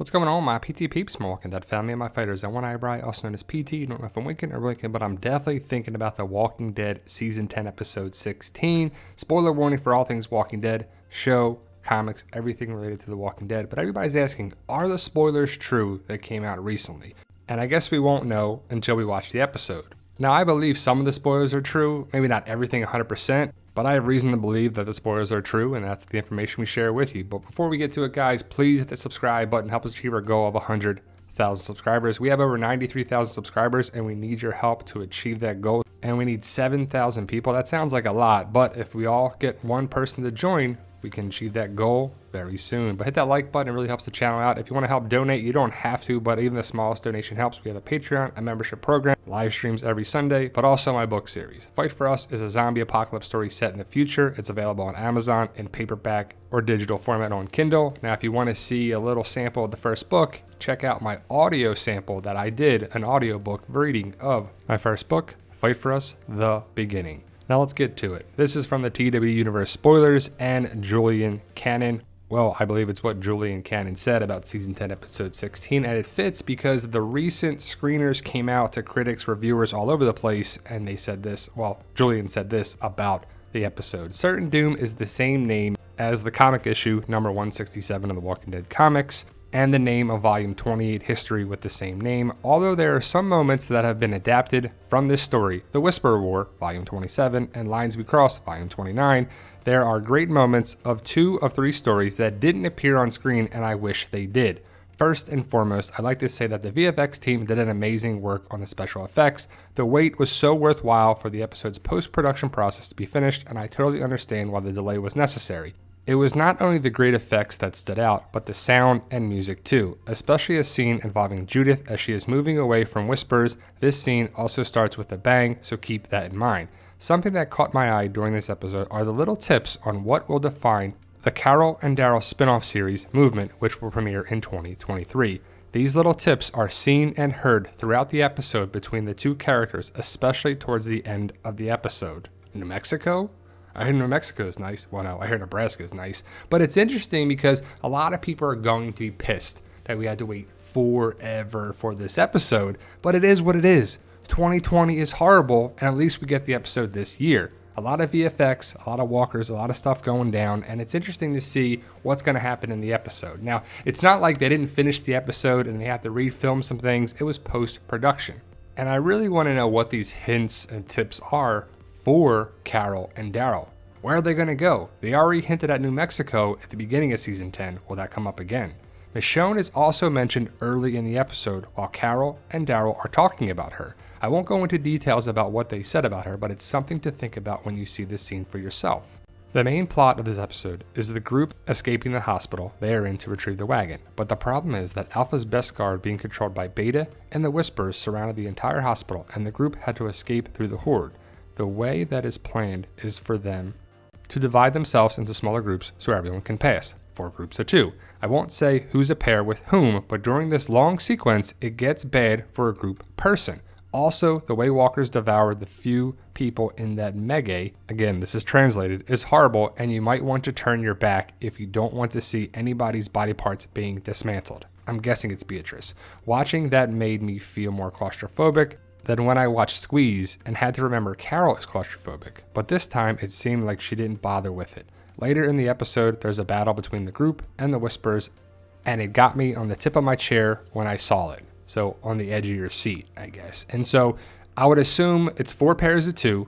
What's going on, my PT peeps, my Walking Dead family, and my fighters? And one eyebrow, also known as PT. Don't know if I'm winking or blinking, but I'm definitely thinking about the Walking Dead Season 10, Episode 16. Spoiler warning for all things Walking Dead, show, comics, everything related to the Walking Dead. But everybody's asking, are the spoilers true that came out recently? And I guess we won't know until we watch the episode. Now, I believe some of the spoilers are true, maybe not everything 100%, but I have reason to believe that the spoilers are true, and that's the information we share with you. But before we get to it, guys, please hit the subscribe button. Help us achieve our goal of 100,000 subscribers. We have over 93,000 subscribers, and we need your help to achieve that goal. And we need 7,000 people. That sounds like a lot, but if we all get one person to join, we can achieve that goal very soon. But hit that like button, it really helps the channel out. If you want to help donate, you don't have to, but even the smallest donation helps. We have a Patreon, a membership program, live streams every Sunday, but also my book series. Fight for Us is a zombie apocalypse story set in the future. It's available on Amazon in paperback or digital format on Kindle. Now, if you want to see a little sample of the first book, check out my audio sample that I did, an audiobook reading of my first book, Fight for Us, The Beginning. Now let's get to it. This is from the TWD Universe spoilers and Julian Cannon. Well, I believe it's what Julian Cannon said about Season 10, Episode 16, and it fits because the recent screeners came out to critics, reviewers all over the place, and they said this, well, Julian said this about the episode. Certain Doom is the same name as the comic issue, number 167 of the Walking Dead comics, and the name of Volume 28 History with the same name, although there are some moments that have been adapted from this story. The Whisperer War, Volume 27, and Lines We Cross, Volume 29. There are great moments of 2 of 3 stories that didn't appear on screen, and I wish they did. First and foremost, I'd like to say that the VFX team did an amazing work on the special effects. The wait was so worthwhile for the episode's post-production process to be finished, and I totally understand why the delay was necessary. It was not only the great effects that stood out, but the sound and music too, especially a scene involving Judith as she is moving away from whispers. This scene also starts with a bang, so keep that in mind. Something that caught my eye during this episode are the little tips on what will define the Carol and Daryl spin-off series Movement, which will premiere in 2023. These little tips are seen and heard throughout the episode between the two characters, especially towards the end of the episode. New Mexico? I heard New Mexico is nice. Well, no, I heard Nebraska is nice. But it's interesting because a lot of people are going to be pissed that we had to wait forever for this episode. But it is what it is. 2020 is horrible, and at least we get the episode this year. A lot of VFX, a lot of walkers, a lot of stuff going down, and it's interesting to see what's going to happen in the episode. Now, it's not like they didn't finish the episode and they had to refilm some things. It was post-production. And I really want to know what these hints and tips are for Carol and Daryl. Where are they going to go? They already hinted at New Mexico at the beginning of Season 10. Will that come up again? Michonne is also mentioned early in the episode while Carol and Daryl are talking about her. I won't go into details about what they said about her, but it's something to think about when you see this scene for yourself. The main plot of this episode is the group escaping the hospital they are in to retrieve the wagon, but the problem is that Alpha's best guard being controlled by Beta and the Whisperers surrounded the entire hospital, and the group had to escape through the horde. The way that is planned is for them to divide themselves into smaller groups so everyone can pass. 4 groups of 2. I won't say who's a pair with whom, but during this long sequence, it gets bad for a group person. Also, the way walkers devoured the few people in that melee, again, this is translated, is horrible, and you might want to turn your back if you don't want to see anybody's body parts being dismantled. I'm guessing it's Beatrice. Watching that made me feel more claustrophobic than when I watched Squeeze and had to remember Carol is claustrophobic, but this time it seemed like she didn't bother with it. Later in the episode, there's a battle between the group and the Whisperers, and it got me on the tip of my chair when I saw it. So on the edge of your seat, I guess. And so I would assume it's 4 pairs of 2,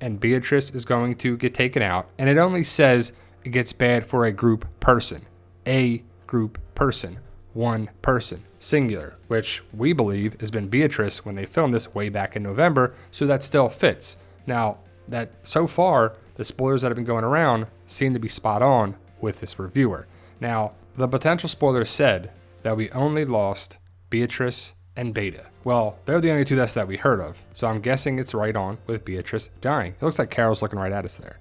and Beatrice is going to get taken out, and it only says it gets bad for a group person. A group person. 1 person, singular, which we believe has been Beatrice when they filmed this way back in November, so that still fits. Now, that so far, the spoilers that have been going around seem to be spot on with this reviewer. Now, the potential spoilers said that we only lost Beatrice and Beta. Well, they're the only 2 deaths that we heard of, so I'm guessing it's right on with Beatrice dying. It looks like Carol's looking right at us there.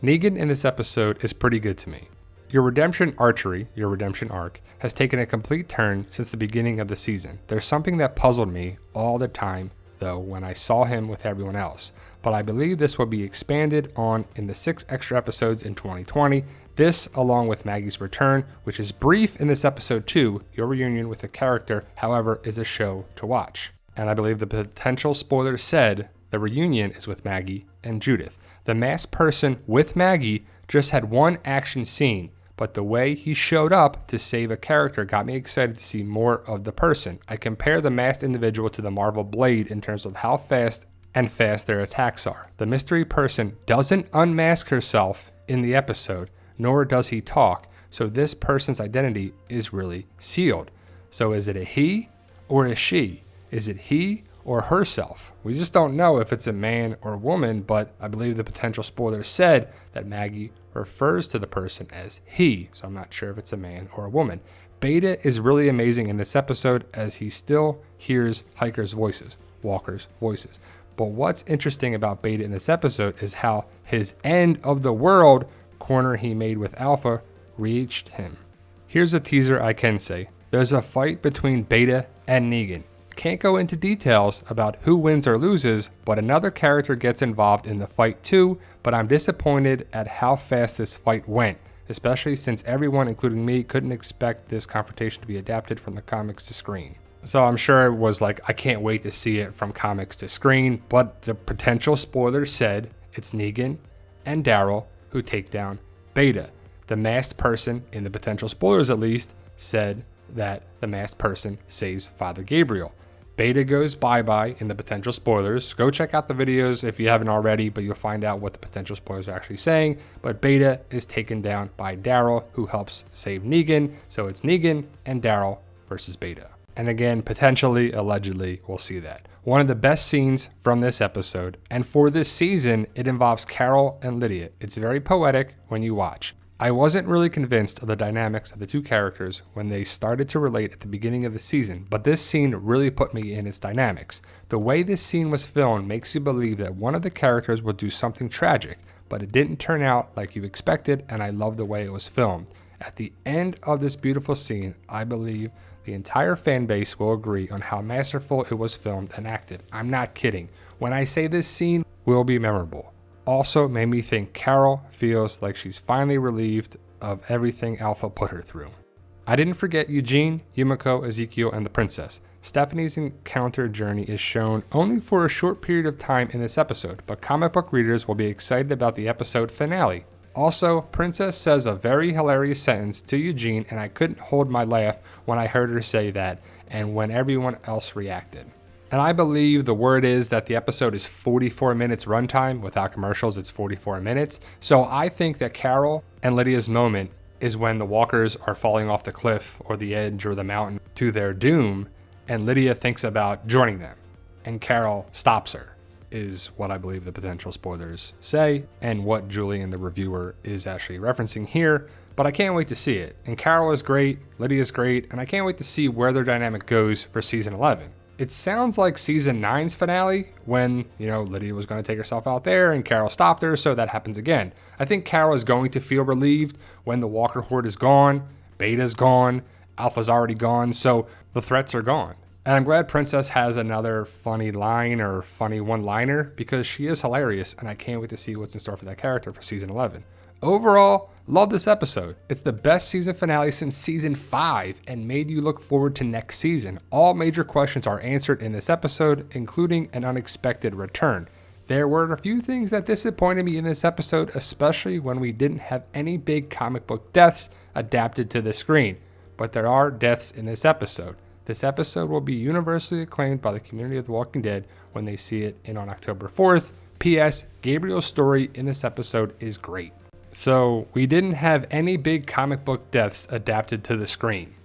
Negan in this episode is pretty good to me. Your redemption archery, your redemption arc, has taken a complete turn since the beginning of the season. There's something that puzzled me all the time, though, when I saw him with everyone else. But I believe this will be expanded on in the 6 extra episodes in 2020. This, along with Maggie's return, which is brief in this episode too, your reunion with the character, however, is a show to watch. And I believe the potential spoiler said the reunion is with Maggie and Judith. The masked person with Maggie just had one action scene, but the way he showed up to save a character got me excited to see more of the person. I compare the masked individual to the Marvel Blade in terms of how fast their attacks are. The mystery person doesn't unmask herself in the episode, nor does he talk, so this person's identity is really sealed. So is it a he or a she? Is it he or herself? We just don't know if it's a man or a woman, but I believe the potential spoiler said that Maggie refers to the person as he, so I'm not sure if it's a man or a woman. Beta is really amazing in this episode as he still hears hikers' voices, walkers' voices. But what's interesting about Beta in this episode is how his end of the world corner he made with Alpha reached him. Here's a teaser I can say. There's a fight between Beta and Negan. Can't go into details about who wins or loses, but another character gets involved in the fight too, but I'm disappointed at how fast this fight went, especially since everyone, including me, couldn't expect this confrontation to be adapted from the comics to screen. So I'm sure it was like, I can't wait to see it from comics to screen, but the potential spoiler said it's Negan and Daryl who take down Beta. The masked person, in the potential spoilers at least, said that the masked person saves Father Gabriel. Beta goes bye-bye in the potential spoilers. Go check out the videos if you haven't already, but you'll find out what the potential spoilers are actually saying. But Beta is taken down by Daryl, who helps save Negan. So it's Negan and Daryl versus Beta. And again, potentially, allegedly, we'll see that. One of the best scenes from this episode, and for this season, it involves Carol and Lydia. It's very poetic when you watch. I wasn't really convinced of the dynamics of the two characters when they started to relate at the beginning of the season, but this scene really put me in its dynamics. The way this scene was filmed makes you believe that one of the characters would do something tragic, but it didn't turn out like you expected, and I love the way it was filmed. At the end of this beautiful scene, I believe the entire fan base will agree on how masterful it was filmed and acted. I'm not kidding. When I say this scene will be memorable. Also made me think Carol feels like she's finally relieved of everything Alpha put her through. I didn't forget Eugene, Yumiko, Ezekiel, and the princess. Stephanie's encounter journey is shown only for a short period of time in this episode, but comic book readers will be excited about the episode finale. Also, Princess says a very hilarious sentence to Eugene, and I couldn't hold my laugh when I heard her say that, and when everyone else reacted. And I believe the word is that the episode is 44 minutes runtime. Without commercials, it's 44 minutes. So I think that Carol and Lydia's moment is when the walkers are falling off the cliff or the edge or the mountain to their doom, and Lydia thinks about joining them, and Carol stops her, is what I believe the potential spoilers say, and what Julian, the reviewer, is actually referencing here. But I can't wait to see it. And Carol is great, Lydia's great, and I can't wait to see where their dynamic goes for season 11. It sounds like season 9's finale when, Lydia was going to take herself out there and Carol stopped her, so that happens again. I think Carol is going to feel relieved when the Walker Horde is gone, Beta's gone, Alpha's already gone, so the threats are gone. And I'm glad Princess has another funny line or funny one-liner because she is hilarious, and I can't wait to see what's in store for that character for season 11. Overall, love this episode. It's the best season finale since season 5 and made you look forward to next season. All major questions are answered in this episode, including an unexpected return. There were a few things that disappointed me in this episode, especially when we didn't have any big comic book deaths adapted to the screen. But there are deaths in this episode. This episode will be universally acclaimed by the community of The Walking Dead when they see it on October 4th. P.S. Gabriel's story in this episode is great. So we didn't have any big comic book deaths adapted to the screen.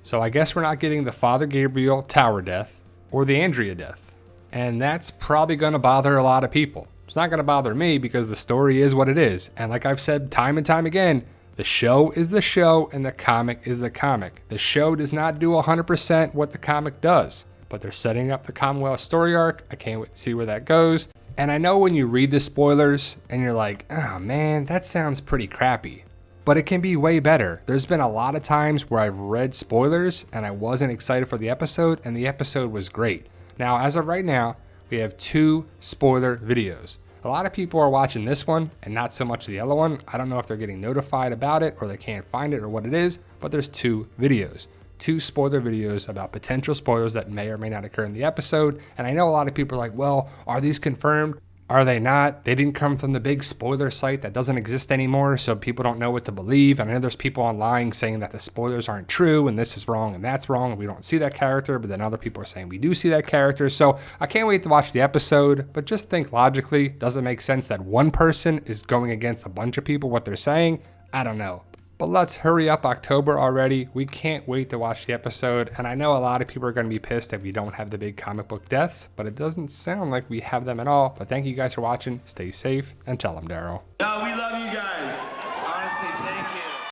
So I guess we're not getting the Father Gabriel tower death or the Andrea death. And that's probably going to bother a lot of people. It's not going to bother me because the story is what it is. And like I've said time and time again, the show is the show and the comic is the comic. The show does not do 100% what the comic does. But they're setting up the Commonwealth story arc. I can't wait to see where that goes. And I know when you read the spoilers and you're like, oh man, that sounds pretty crappy. But it can be way better. There's been a lot of times where I've read spoilers and I wasn't excited for the episode and the episode was great. Now, as of right now, we have 2 spoiler videos. A lot of people are watching this one and not so much the other one. I don't know if they're getting notified about it or they can't find it or what it is, but there's two videos. Two spoiler videos about potential spoilers that may or may not occur in the episode. And I know a lot of people are like, well, are these confirmed? Are they not? They didn't come from the big spoiler site that doesn't exist anymore, so people don't know what to believe. And I know there's people online saying that the spoilers aren't true and this is wrong and that's wrong and we don't see that character, but then other people are saying we do see that character. So I can't wait to watch the episode, but just think logically, does it make sense that one person is going against a bunch of people, what they're saying? I don't know. But let's hurry up, October already. We can't wait to watch the episode. And I know a lot of people are going to be pissed if we don't have the big comic book deaths, but it doesn't sound like we have them at all. But thank you guys for watching. Stay safe and tell them, Daryl. No, we love you guys.